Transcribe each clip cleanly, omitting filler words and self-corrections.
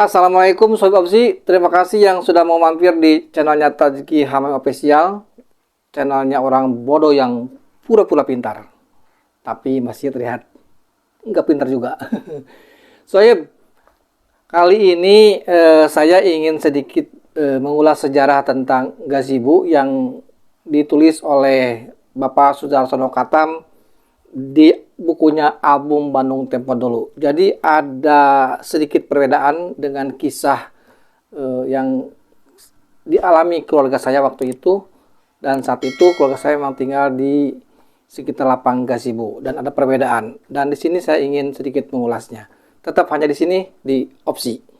Assalamualaikum Sohib Opsi, terima kasih yang sudah mau mampir di channelnya Tazki Hamam Official. Channelnya orang bodoh yang pura-pura pintar, tapi masih terlihat nggak pintar juga. Sohib, kali ini saya ingin sedikit mengulas sejarah tentang gazebo yang ditulis oleh Bapak Sudarsono Katam di bukunya Album Bandung Tempo Dulu. Jadi ada sedikit perbedaan dengan kisah yang dialami keluarga saya waktu itu, dan saat itu keluarga saya memang tinggal di sekitar lapang gazebo dan ada perbedaan. Dan di sini saya ingin sedikit mengulasnya. Tetap hanya di sini di Opsi.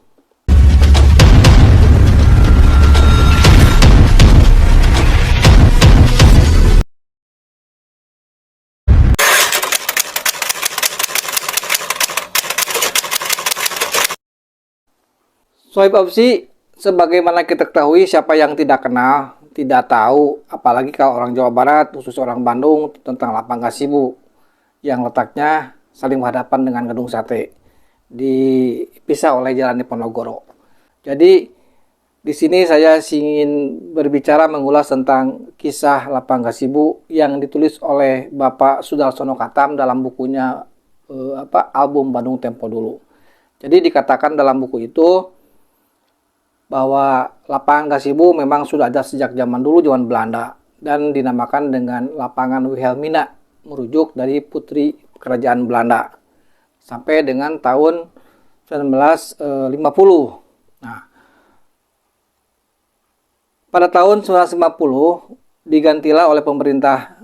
Sohib Opsi, sebagaimana kita ketahui, siapa yang tidak kenal, tidak tahu, apalagi kalau orang Jawa Barat, khusus orang Bandung, tentang lapang gazebo yang letaknya saling berhadapan dengan gedung sate, dipisah oleh Jalan Diponegoro. Jadi di sini saya ingin berbicara mengulas tentang kisah lapang gazebo yang ditulis oleh Bapak Sudarsono Katam dalam bukunya Album Bandung Tempo Dulu. Jadi dikatakan dalam buku itu bahwa lapangan gazebo memang sudah ada sejak zaman dulu, zaman Belanda, dan dinamakan dengan lapangan Wilhelmina, merujuk dari putri kerajaan Belanda, sampai dengan tahun 1950. Nah, pada tahun 1950 digantilah oleh pemerintah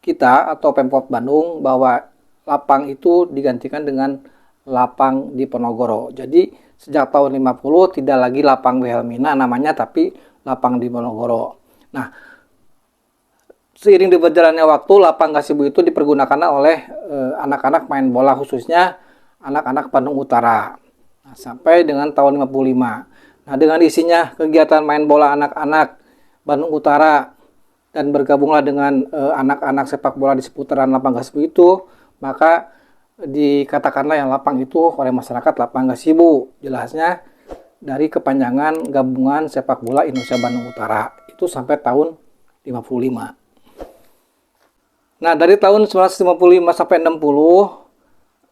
kita atau Pemkot Bandung bahwa lapang itu digantikan dengan lapang Diponegoro. Jadi sejak tahun 50 tidak lagi lapang Wilhelmina namanya, tapi lapang Diponegoro. Nah, seiring berjalannya waktu, lapang gazebo itu dipergunakan oleh anak-anak main bola, khususnya anak-anak Bandung Utara. Nah, sampai dengan tahun 55. Nah, dengan isinya kegiatan main bola anak-anak Bandung Utara dan bergabunglah dengan anak-anak sepak bola di seputaran lapang gazebo itu, maka dikatakanlah yang lapang itu oleh masyarakat lapang gazebo. Jelasnya dari kepanjangan gabungan sepak bola Indonesia Bandung Utara itu sampai tahun 55. Nah, dari tahun 1955 sampai 60,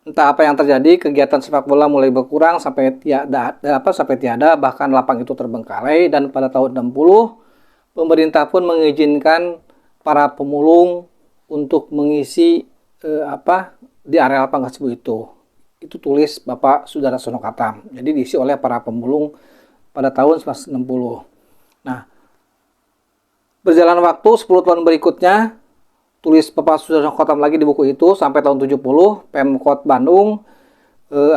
entah apa yang terjadi, kegiatan sepak bola mulai berkurang sampai tiada, bahkan lapang itu terbengkalai. Dan pada tahun 60 pemerintah pun mengizinkan para pemulung untuk mengisi di area lapang gazebo itu. Itu tulis Bapak Sudarsono Katam. Jadi diisi oleh para pemulung pada tahun 1960. Nah, berjalan waktu 10 tahun berikutnya, tulis Bapak Sudarsono Katam lagi di buku itu, sampai tahun 70 Pemkot Bandung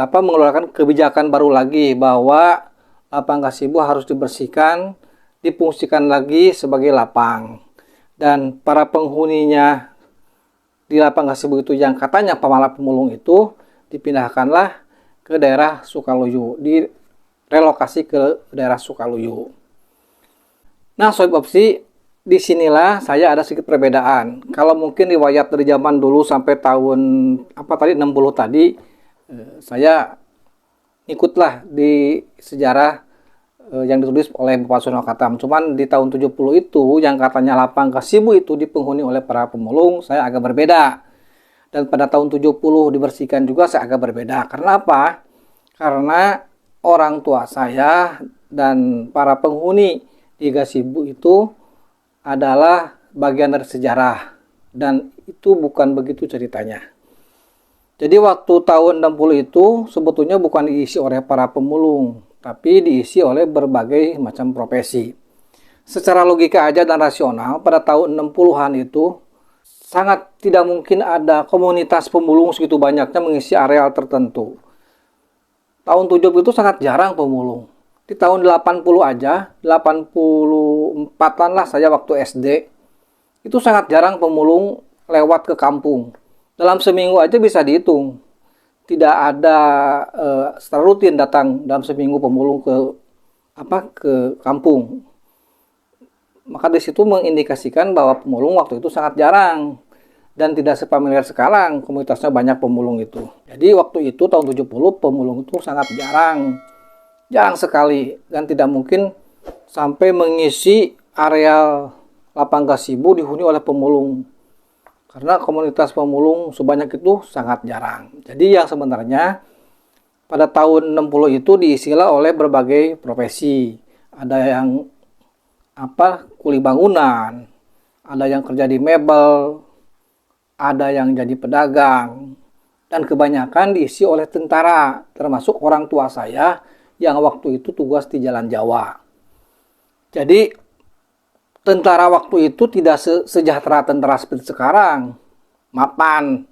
mengeluarkan kebijakan baru lagi bahwa lapang gazebo harus dibersihkan, difungsikan lagi sebagai lapang. Dan para penghuninya di lapang gazebo itu yang katanya pemalas pemulung itu dipindahkanlah ke daerah Sukaluyu, direlokasi ke daerah Sukaluyu. Nah, Sohib Opsi, disinilah saya ada sedikit perbedaan. Kalau mungkin riwayat dari zaman dulu sampai tahun 60 tadi, saya ikutlah di sejarah yang ditulis oleh Bapak Sudarsono Katam. Cuman di tahun 70 itu yang katanya lapang gazebo itu dipenghuni oleh para pemulung, saya agak berbeda. Dan pada tahun 70 dibersihkan juga, saya agak berbeda. Karena apa? Karena orang tua saya dan para penghuni di gazebo itu adalah bagian dari sejarah, dan itu bukan begitu ceritanya. Jadi waktu tahun 60 itu sebetulnya bukan diisi oleh para pemulung, tapi diisi oleh berbagai macam profesi. Secara logika aja dan rasional, pada tahun 60-an itu sangat tidak mungkin ada komunitas pemulung segitu banyaknya mengisi areal tertentu. Tahun 70 itu sangat jarang pemulung. Di tahun 80 aja, 84-an lah saya waktu SD, itu sangat jarang pemulung lewat ke kampung. Dalam seminggu aja bisa dihitung. Tidak ada secara rutin datang dalam seminggu pemulung ke kampung. Maka di situ mengindikasikan bahwa pemulung waktu itu sangat jarang dan tidak sepamiliar sekarang, komunitasnya banyak pemulung itu. Jadi waktu itu tahun 70 pemulung itu sangat jarang. jarang sekali dan tidak mungkin sampai mengisi areal lapang gazebo dihuni oleh pemulung. Karena komunitas pemulung sebanyak itu sangat jarang. Jadi yang sebenarnya pada tahun 60 itu diisilah oleh berbagai profesi. Ada yang kuli bangunan, ada yang kerja di mebel, ada yang jadi pedagang, dan kebanyakan diisi oleh tentara, termasuk orang tua saya yang waktu itu tugas di Jalan Jawa. Jadi tentara waktu itu tidak sejahtera tentara seperti sekarang, mapan,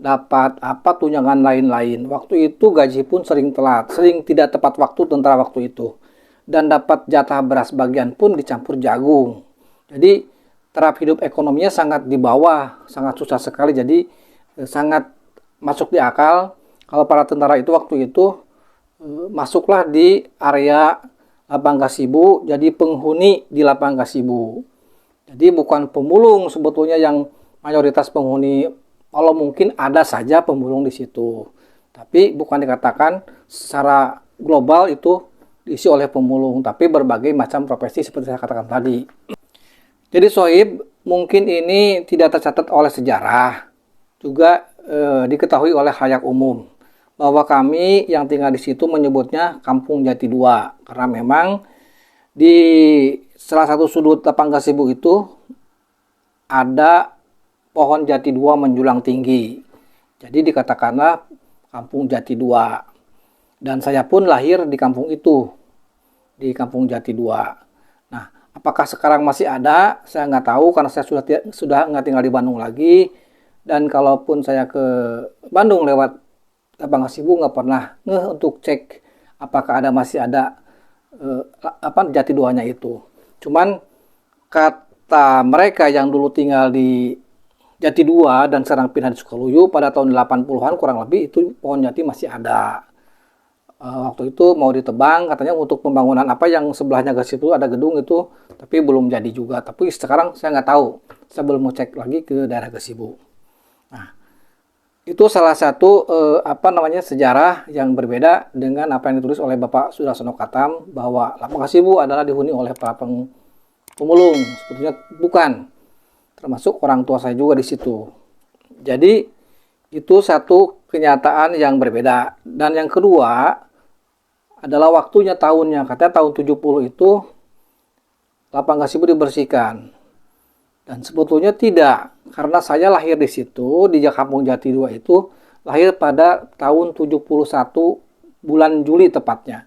dapat tunjangan lain-lain. Waktu itu gaji pun sering telat, sering tidak tepat waktu tentara waktu itu. Dan dapat jatah beras bagian pun dicampur jagung. Jadi taraf hidup ekonominya sangat di bawah, sangat susah sekali. Jadi sangat masuk di akal kalau para tentara itu waktu itu masuklah di area lapang gazebo, jadi penghuni di lapang gazebo. Jadi bukan pemulung sebetulnya yang mayoritas penghuni, kalau mungkin ada saja pemulung di situ. Tapi bukan dikatakan secara global itu diisi oleh pemulung, tapi berbagai macam profesi seperti saya katakan tadi. Jadi Sohib, mungkin ini tidak tercatat oleh sejarah, juga diketahui oleh khalayak umum bahwa kami yang tinggal di situ menyebutnya Kampung Jati 2 karena memang di salah satu sudut lapang gazebo itu ada pohon jati 2 menjulang tinggi. Jadi dikatakanlah Kampung Jati 2. Dan saya pun lahir di kampung itu, di Kampung Jati 2. Nah, apakah sekarang masih ada? Saya nggak tahu karena saya sudah nggak tinggal di Bandung lagi. Dan kalaupun saya ke Bandung lewat lapang gazebo nggak pernah untuk cek apakah masih ada Jati 2-nya itu. Cuman kata mereka yang dulu tinggal di Jati 2 dan sekarang pindah di Sukaluyu pada tahun 80-an kurang lebih itu pohon jati masih ada. Waktu itu mau ditebang katanya untuk pembangunan yang sebelahnya gazebo ada gedung itu, tapi belum jadi juga. Tapi sekarang saya nggak tahu, saya belum mau cek lagi ke daerah gazebo. Nah, itu salah satu sejarah yang berbeda dengan apa yang ditulis oleh Bapak Sudarsono Katam bahwa lapang gazebo adalah dihuni oleh para pemulung. Sebetulnya bukan, termasuk orang tua saya juga di situ. Jadi itu satu kenyataan yang berbeda. Dan yang kedua adalah waktunya, tahunnya. Katanya tahun 70 itu lapang gazebo dibersihkan. Dan sebetulnya tidak, karena saya lahir di situ, di Kampung Jati 2 itu, lahir pada tahun 71 bulan Juli tepatnya.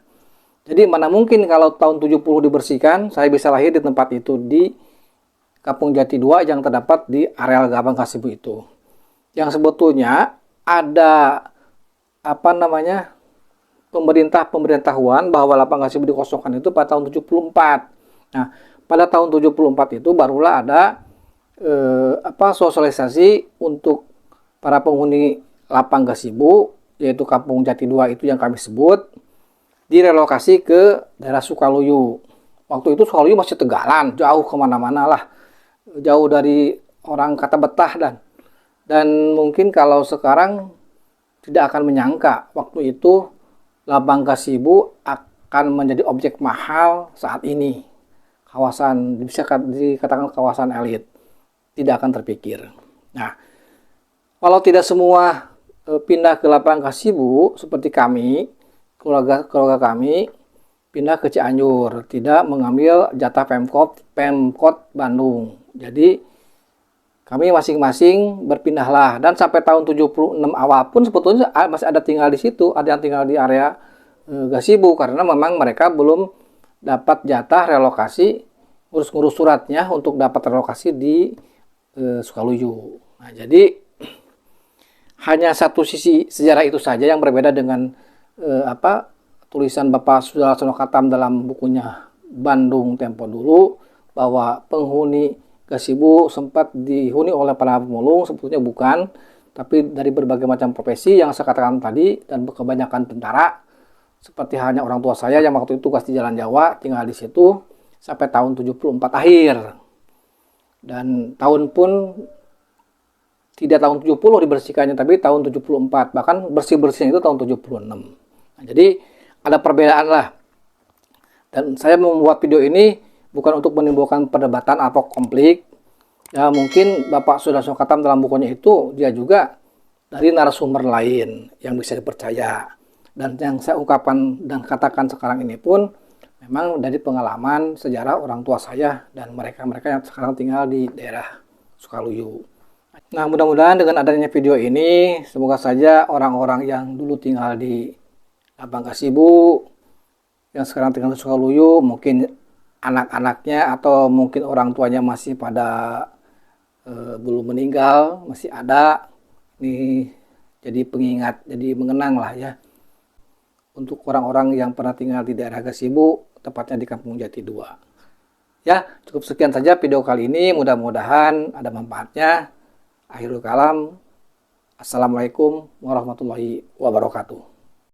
Jadi mana mungkin kalau tahun 70 dibersihkan, saya bisa lahir di tempat itu, di Kampung Jati 2 yang terdapat di areal lapang gazebo itu. Yang sebetulnya ada pemberitahuan bahwa lapang gazebo dikosongkan itu pada tahun 74. Nah, pada tahun 74 itu barulah ada sosialisasi untuk para penghuni lapang gazebo, yaitu Kampung Jati 2 itu yang kami sebut, direlokasi ke daerah Sukaluyu. Waktu itu Sukaluyu masih Tegalan, jauh kemana-mana lah, jauh dari orang kata betah dan mungkin kalau sekarang tidak akan menyangka waktu itu lapang gazebo akan menjadi objek mahal saat ini. Kawasan bisa dikatakan kawasan elit, tidak akan terpikir. Nah, kalau tidak semua pindah ke lapang gazebo seperti kami, keluarga kami pindah ke Cianjur, tidak mengambil jatah Pemkot Bandung. Jadi kami masing-masing berpindahlah, dan sampai tahun 76 awal pun sebetulnya masih ada tinggal di situ, ada yang tinggal di area gazebo karena memang mereka belum dapat jatah relokasi, ngurus suratnya untuk dapat relokasi di Sukaluyu. Nah, jadi hanya satu sisi sejarah itu saja yang berbeda dengan tulisan Bapak Sudarsono Katam dalam bukunya Bandung Tempo dulu, bahwa penghuni gazebo sempat dihuni oleh para pemulung. Sebetulnya bukan, tapi dari berbagai macam profesi yang saya katakan tadi, dan kebanyakan tentara. Seperti halnya orang tua saya yang waktu itu tugas di Jalan Jawa, tinggal di situ sampai tahun 74 akhir. Dan tahun pun tidak tahun 70 dibersihkannya, tapi tahun 74. Bahkan bersih-bersihnya itu tahun 76. Nah, jadi ada perbedaan lah. Dan saya membuat video ini bukan untuk menimbulkan perdebatan atau konflik. Ya mungkin Bapak sudah katam dalam bukunya itu, dia juga dari narasumber lain yang bisa dipercaya. Dan yang saya ungkapkan dan katakan sekarang ini pun memang dari pengalaman sejarah orang tua saya dan mereka-mereka yang sekarang tinggal di daerah Sukaluyu. Nah, mudah-mudahan dengan adanya video ini, semoga saja orang-orang yang dulu tinggal di Labang Kasibu, yang sekarang tinggal di Sukaluyu, mungkin anak-anaknya atau mungkin orang tuanya masih pada belum meninggal, masih ada, ini jadi pengingat, jadi mengenang lah ya, untuk orang-orang yang pernah tinggal di daerah Kasibu, tepatnya di Kampung Jati 2. Ya, cukup sekian saja video kali ini, mudah-mudahan ada manfaatnya. Akhirul kalam, assalamualaikum warahmatullahi wabarakatuh.